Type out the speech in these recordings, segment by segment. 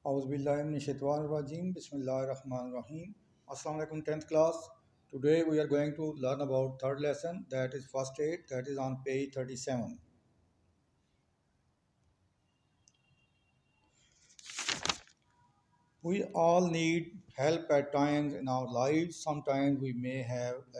اعوذ باللہ من الشیطان الرجیم بسم اللہ الرحمن الرحیم. السلام علیکم 10th class. Today we are going to learn about third lesson, that is first aid, that is on page 37. We all need help at times in our lives. Sometimes we may have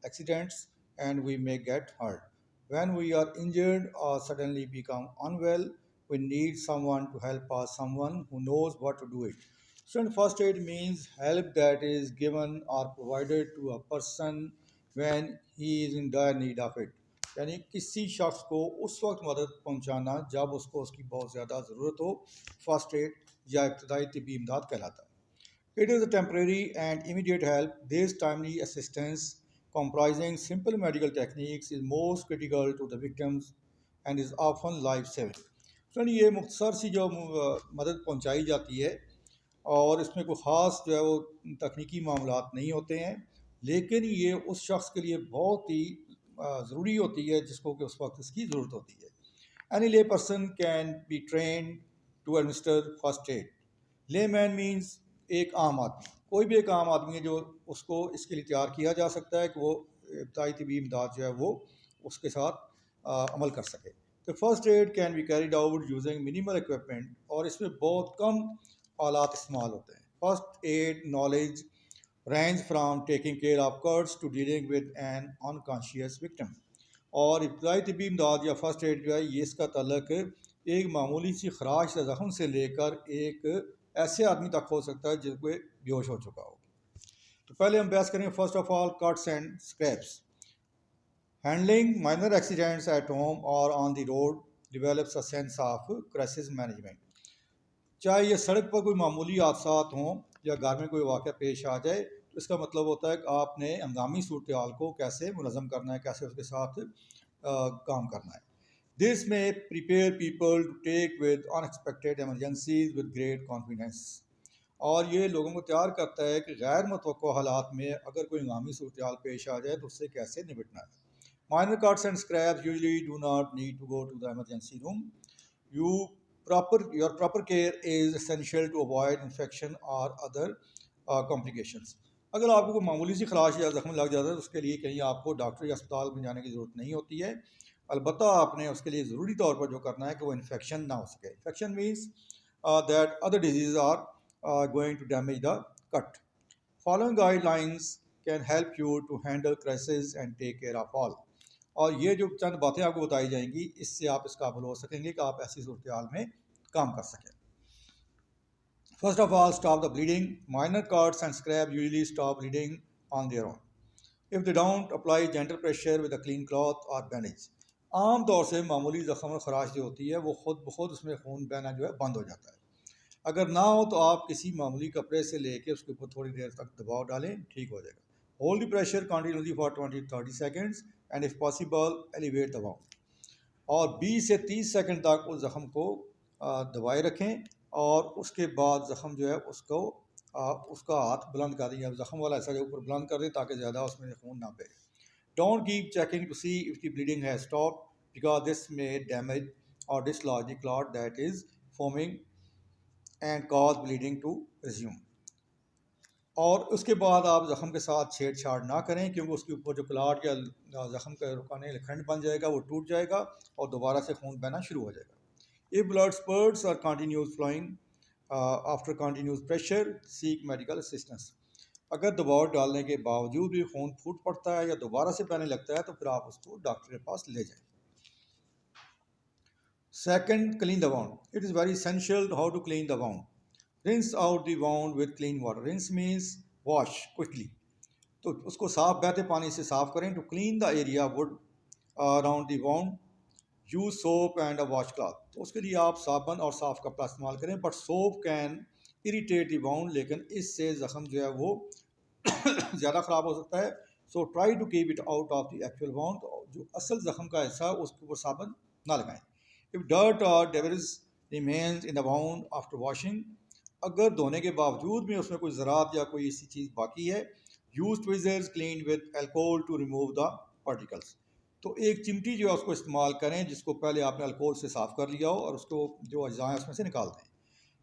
accidents and we may get hurt. When we are injured or suddenly become unwell, we need someone to help us, someone who knows what to do it. Student, first aid means help that is given or provided to a person when he is in dire need of it. یعنی کسی شخص کو اس وقت مدد پہنچانا جب اس کو اس کی بہت زیادہ ضرورت ہو. فرسٹ ایڈ یا ابتدائی طبی امداد کہلاتا ہے. It is a temporary and immediate help. This timely assistance comprising simple medical techniques is most critical to the victims and is often life-saving. So یہ مختصر سی جو مدد پہنچائی جاتی ہے اور اس میں کوئی خاص جو ہے وہ تکنیکی معاملات نہیں ہوتے ہیں، لیکن یہ اس شخص کے لیے بہت ہی ضروری ہوتی ہے جس کو کہ اس وقت اس کی ضرورت ہوتی ہے. Any lay person can be trained to administer first aid. لے مین مینس ایک عام آدمی، کوئی بھی ایک عام آدمی ہے جو اس کو اس کے لیے تیار کیا جا سکتا ہے کہ وہ ابتدائی طبی امداد جو ہے وہ اس کے ساتھ عمل کر سکے. تو first aid can be carried out using minimal equipment, اور اس میں بہت کم آلات استعمال ہوتے ہیں. First aid knowledge range from taking care of cuts to dealing with an unconscious victim. اور ابتدائی طبی امداد یا فرسٹ ایڈ جو ہے یہ اس کا تعلق ایک معمولی سی خراش یا زخم سے لے کر ایک ایسے آدمی تک ہو سکتا ہے جس کو بے ہوش ہو چکا ہو. تو پہلے ہم بحث کریں first of all cuts and scrapes. Handling minor accidents at home اور on the road develops a sense of crisis management. چاہے یہ سڑک پر کوئی معمولی حادثات ہوں یا گھر میں کوئی واقعہ پیش آ جائے تو اس کا مطلب ہوتا ہے کہ آپ نے ہنگامی صورتحال کو کیسے منظم کرنا ہے، کیسے اس کے ساتھ کام کرنا ہے. This may prepare people to take with unexpected emergencies with great confidence. اور یہ لوگوں کو تیار کرتا ہے کہ غیر متوقع حالات میں اگر کوئی ہنگامی صورتحال پیش آ جائے تو اس سے کیسے نمٹنا ہے. Minor cuts and scrapes usually do not need to go to the emergency room. Your proper care is essential to avoid infection or other complications. اگر آپ کو معمولی سی خراش یا زخم لگ جاتا ہے تو اس کے لیے کہیں آپ کو ڈاکٹر یا اسپتال میں جانے کی ضرورت نہیں ہوتی ہے. البتہ آپ نے اس کے لیے ضروری طور پر جو کرنا ہے کہ وہ انفیکشن نہ ہو سکے. Infection means that other disease are going to damage the cut. Following guidelines can help you to handle crisis and take care of all. اور یہ جو چند باتیں آپ کو بتائی جائیں گی اس سے آپ اس قابل ہو سکیں گے کہ آپ ایسی صورتحال میں کام کر سکیں. First of all, stop the bleeding. Minor cuts and scrapes usually stop bleeding on their own if they don't apply gentle pressure with a clean cloth or bandage. عام طور سے معمولی زخم اور خراش جو ہوتی ہے وہ خود بخود اس میں خون بہنا جو ہے بند ہو جاتا ہے. اگر نہ ہو تو آپ کسی معمولی کپڑے سے لے کے اس کے اوپر تھوڑی دیر تک دباؤ ڈالیں، ٹھیک ہو جائے گا. Hold the pressure continuously for 20-30 seconds and if possible elevate the wound. اور 20 سے 30 سیکنڈ تک اس زخم کو دبائے رکھیں اور اس کے بعد زخم جو ہے اس کا ہاتھ بلند کر دیں یا زخم والا ایسا جو اوپر بلند کر دیں تاکہ زیادہ اس میں خون نہ بہے. Don't keep checking to see if the bleeding has stopped because this may damage or dislodge the clot that is forming and cause bleeding to resume. اور اس کے بعد آپ زخم کے ساتھ چھیڑ چھاڑ نہ کریں کیونکہ اس کے اوپر جو کلاٹ یا زخم کا رکانے کھنڈ بن جائے گا وہ ٹوٹ جائے گا اور دوبارہ سے خون بہنا شروع ہو جائے گا. If blood spurts are continuous flowing after continuous pressure, seek medical assistance. اگر دباؤ ڈالنے کے باوجود بھی خون پھوٹ پڑتا ہے یا دوبارہ سے بہنے لگتا ہے تو پھر آپ اس کو ڈاکٹر کے پاس لے جائیں. Second, clean the wound. It is very essential how to clean the wound. Rinse out the wound with clean water. Rinse means wash quickly. تو اس کو صاف بہتے پانی سے صاف کریں. To clean the area would around the wound, use soap and a washcloth. تو اس کے لیے آپ صابن اور صاف کپڑا استعمال کریں. But soap can irritate the wound. لیکن اس سے زخم جو ہے وہ زیادہ خراب ہو سکتا ہے. So try to keep it out of the actual wound. جو اصل زخم کا حصہ ہے اس کے اوپر صابن نہ لگائیں. If dirt or debris remains in the wound after washing, اگر دھونے کے باوجود بھی اس میں کوئی ذرات یا کوئی ایسی چیز باقی ہے, use tweezers cleaned with alcohol to remove the particles. تو ایک چمٹی جو ہے اس کو استعمال کریں جس کو پہلے آپ نے الکوہل سے صاف کر لیا ہو اور اس کو جو اجزاء ہیں اس میں سے نکال دیں.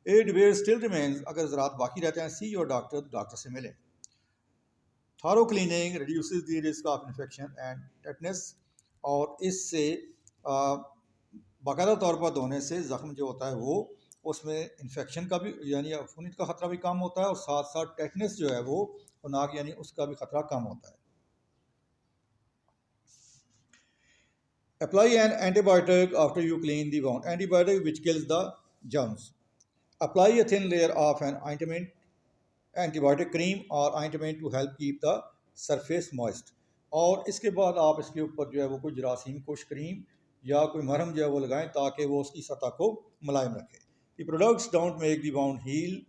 ایڈ ویئر اسٹل ریمینز، اگر ذرات باقی رہتے ہیں سی یور ڈاکٹر، ڈاکٹر سے ملیں. Thorough cleaning reduces the risk of infection and tetanus, اور اس سے باقاعدہ طور پر دھونے سے زخم جو ہوتا ہے وہ اس میں انفیکشن کا بھی یعنی عفونیت کا خطرہ بھی کم ہوتا ہے، اور ساتھ ساتھ ٹیٹنس جو ہے وہ ناک یعنی اس کا بھی خطرہ کم ہوتا ہے. Apply an entity biotic after you clean the wound. Antibiotic which kills the germs. Apply a thin layer of an ointment, antibiotic cream or ointment to help keep the surface moist. اور اس کے بعد آپ اس کے اوپر جو ہے وہ کوئی جراثیم کش کریم یا کوئی مرہم جو ہے وہ لگائیں تاکہ وہ اس کی سطح کو ملائم رکھے. The products don't make the wound heal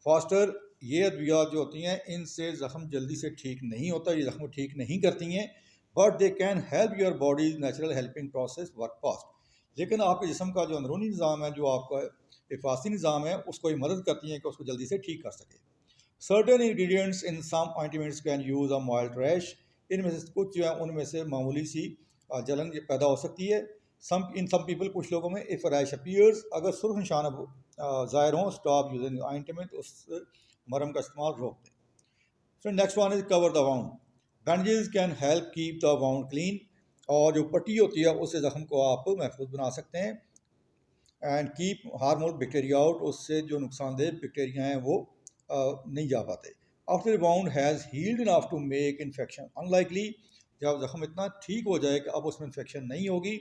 faster. یہ ادویات جو ہوتی ہیں ان سے زخم جلدی سے ٹھیک نہیں ہوتا، یہ زخم ٹھیک نہیں کرتی ہیں، but they can help your bodies natural helping process work fast. لیکن آپ کے جسم کا جو اندرونی نظام ہے، جو آپ کا حفاظتی نظام ہے، اس کو یہ مدد کرتی ہیں کہ اس کو جلدی سے ٹھیک کر سکے. Certain ingredients in some ointments can use a mild rash. ان میں سے کچھ جو ہیں ان میں سے معمولی سی جلن پیدا ہو سکتی ہے. سم پیپل، کچھ لوگوں میں اف ریش اپیئرز، اگر سرخ نشان ظاہر ہوں، اسٹاپ یوزنگ آئنٹمنٹ، اس مرہم کا استعمال روک دیں. So next one is cover the wound. Bandages can help keep the wound clean, اور جو پٹی ہوتی ہے اس سے زخم کو آپ محفوظ بنا سکتے ہیں. And keep harmful bacteria out, اس سے جو نقصان دہ بیکٹیریا ہیں وہ نہیں جا پاتے. After wound has healed enough to make infection unlikely, جب زخم اتنا ٹھیک ہو جائے کہ اب اس میں انفیکشن نہیں ہوگی،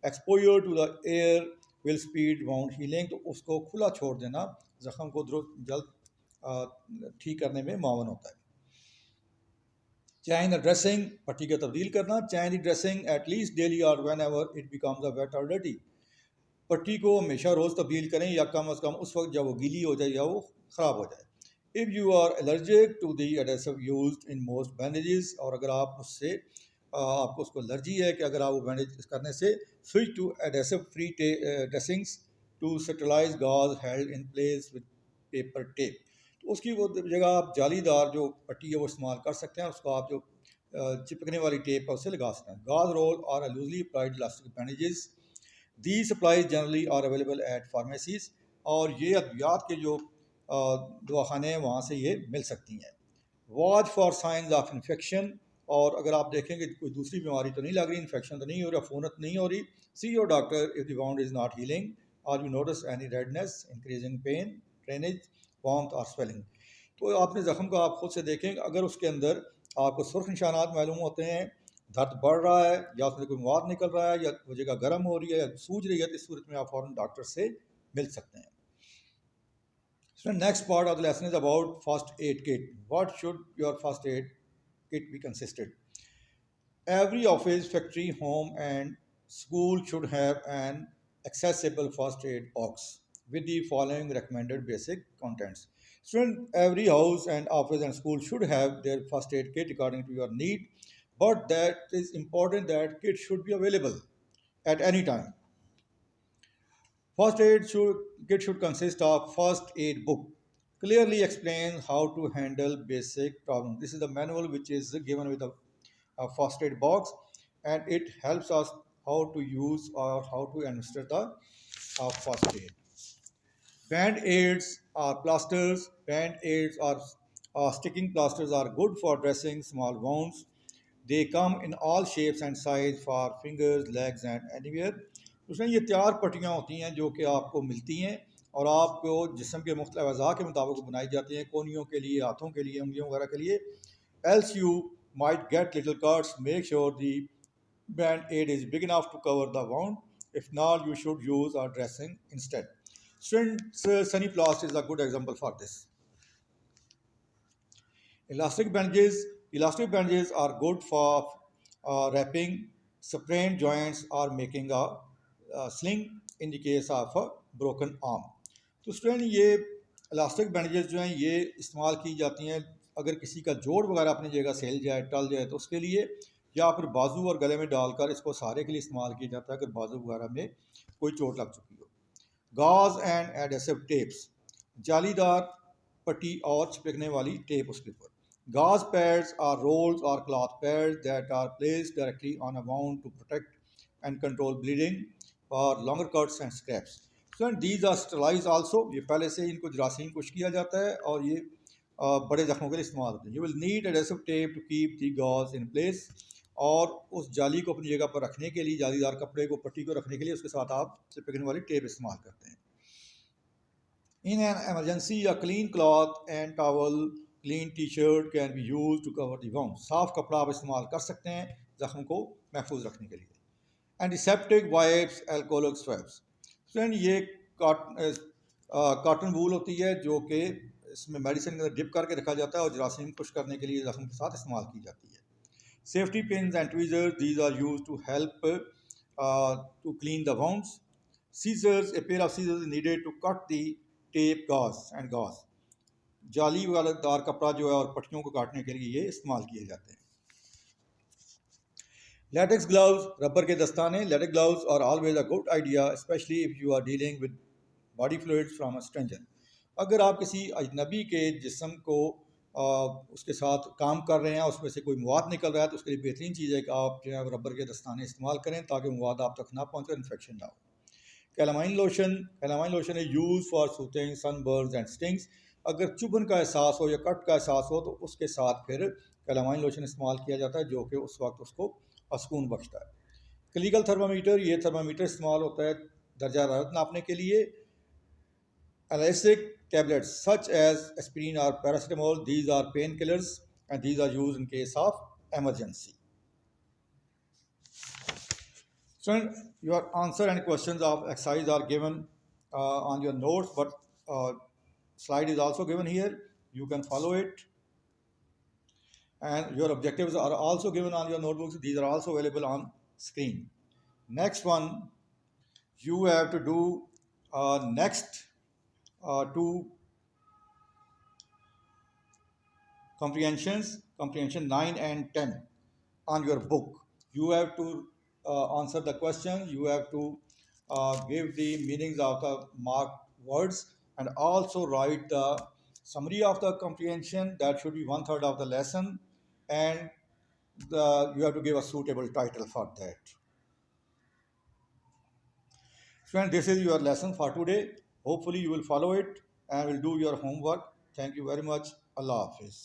exposure to the air will speed wound healing, تو اس کو کھلا چھوڑ دینا زخم کو جلد ٹھیک کرنے میں معاون ہوتا ہے. چینج دا ڈریسنگ، پٹی کا تبدیل کرنا. Change the dressing at least daily اور whenever it becomes a wet اور ڈرٹی. پٹی کو ہمیشہ روز تبدیل کریں یا کم از کم اس وقت جب وہ گیلی ہو جائے یا وہ خراب ہو جائے. If you are allergic to the adhesive used in most bandages, اور اگر آپ اس سے آپ کو اس کو الرجی ہے کہ اگر آپ وہ بینڈیج کرنے سے، switch to adhesive free dressings to sterilize gauze held in place with paper tape. تو اس کی وہ جگہ آپ جالی دار جو پٹی ہے وہ استعمال کر سکتے ہیں، اس کو آپ جو چپکنے والی ٹیپ ہے اس سے لگا سکتے ہیں. گاز رول اور loosely applied elastic bandages. The supplies generally are available at pharmacies, اور یہ ادویات کے جو دواخانے ہیں وہاں سے یہ مل سکتی ہیں. Watch for signs of infection, اور اگر آپ دیکھیں کہ کوئی دوسری بیماری تو نہیں لگ رہی، انفیکشن تو نہیں ہو رہی، عفونت نہیں ہو رہی، see your doctor if the wound is not healing اور you notice any redness, increasing pain, drainage, warmth اور سویلنگ. تو آپ نے زخم کا آپ خود سے دیکھیں، اگر اس کے اندر آپ کو سرخ نشانات معلوم ہوتے ہیں، درد بڑھ رہا ہے یا اس میں کوئی مواد نکل رہا ہے یا وہ جگہ گرم ہو رہی ہے یا سوج رہی ہے، تو اس صورت میں آپ فوراً ڈاکٹر سے مل سکتے ہیں. Next part of the lesson is about first aid kit. What should your first aid kit be consisted? Every office, factory, home, and school should have an accessible first aid box with the following recommended basic contents. Student, every house and office and school should have their first aid kit according to your need, but that is important that kit should be available at any time. Kit should consist of first aid book. Clearly explains how to handle basic problems. This is the manual which is given with a first aid box, and it helps us how to use or how to administer the first aid. Band aids or plasters. Band aids or sticking plasters are good for dressing small wounds. They come in all shapes and size for fingers, legs and anywhere. اس میں یہ تیار پٹیاں ہوتی ہیں جو کہ آپ کو ملتی ہیں اور آپ کو جسم کے مختلف اعضاء کے مطابق بنائی جاتی ہیں، کونیوں کے لیے، ہاتھوں کے لیے، انگلیوں وغیرہ کے لیے. Else you might get little cuts. Make sure the band aid is big enough to cover the wound. If not, you should use a dressing instead. Sunny Plast is a good example for this. Elastic bandages are good for wrapping sprained joints or making a sling in the case of a broken arm. تو student یہ elastic bandages جو ہیں یہ استعمال کی جاتی ہیں اگر کسی کا جوڑ وغیرہ اپنی جگہ سے ہل جائے، ٹل جائے تو اس کے لیے، یا پھر بازو اور گلے میں ڈال کر اس کو سہارے کے لیے استعمال کیا جاتا ہے اگر بازو وغیرہ میں کوئی چوٹ لگ چکی ہو. گاز اینڈ ایڈیسو ٹیپس. جالی دار پٹی اور چپکنے والی ٹیپ اس کے اوپر. Gauze pads are rolls or cloth pads that are placed directly on a wound to protect and control bleeding for longer cuts and scrapes. Student these are sterilize also, یہ پہلے سے ان کو جراثیم کش کیا جاتا ہے اور یہ بڑے زخموں کے لیے استعمال ہوتے ہیں. You will need adhesive tape to keep the gauze in place, اور اس جالی کو اپنی جگہ پر رکھنے کے لیے، جالی دار کپڑے کو، پٹی کو رکھنے کے لیے اس کے ساتھ آپ چپکنے والی ٹیپ استعمال کرتے ہیں. In an emergency, a clean cloth and towel, clean t-shirt can be used to cover the wound. صاف کپڑا آپ استعمال کر سکتے ہیں زخم کو محفوظ رکھنے کے لیے. اینٹیسیپٹک وائپس، الکوہولک سویبس. فرینڈ یہ کاٹن وول ہوتی ہے جو کہ اس میں میڈیسن کے اندر ڈپ کر کے رکھا جاتا ہے اور جراثیم خشک کرنے کے لیے زخم کے ساتھ استعمال کی جاتی ہے. Safety pins and tweezers, these are use to help to clean the wounds. Scissors, a pair of scissors is needed to cut the tape gauze. جالی والا دار کپڑا جو ہے اور پٹیوں کو کاٹنے کے لیے یہ استعمال کیے جاتے ہیں. لیٹکس گلوز، ربر کے دستانے. Latex gloves are always a good idea especially if you are dealing with body fluid from a stranger. اگر آپ کسی اجنبی کے جسم کو اس کے ساتھ کام کر رہے ہیں، اس میں سے کوئی مواد نکل رہا ہے، تو اس کے لیے بہترین چیز ہے کہ آپ جو ہے ربر کے دستانے استعمال کریں تاکہ مواد آپ تک نہ پہنچے، انفیکشن نہ ہو. کیلامائن لوشن ہے use for soothing sunburns and stings. اگر چبھن کا احساس ہو یا کٹ کا احساس ہو تو اس کے ساتھ پھر کیلامائن لوشن استعمال کیا جاتا ہے جو کہ اس وقت اس کو سکون بخشتا ہے. کلیگل تھرمامیٹر، یہ تھرمامیٹر استعمال ہوتا ہے درجہ حرارت ناپنے کے لیے. Analgesic tablets such as aspirin or paracetamol, these are painkillers and these are used in case of emergency. So your answer and questions of exercise are given on your notes, but slide is also given here. You can follow it. And your objectives are also given on your notebooks. These are also available on screen. Next one, you have to do next two comprehension 9 and 10 on your book. You have to answer the question, you have to give the meanings of the marked words, and also write the summary of the comprehension. That should be 1/3 of the lesson, and you have to give a suitable title for that. Friends, this is your lesson for today. Hopefully you will follow it and will do your homework. Thank you very much. Allah Hafiz.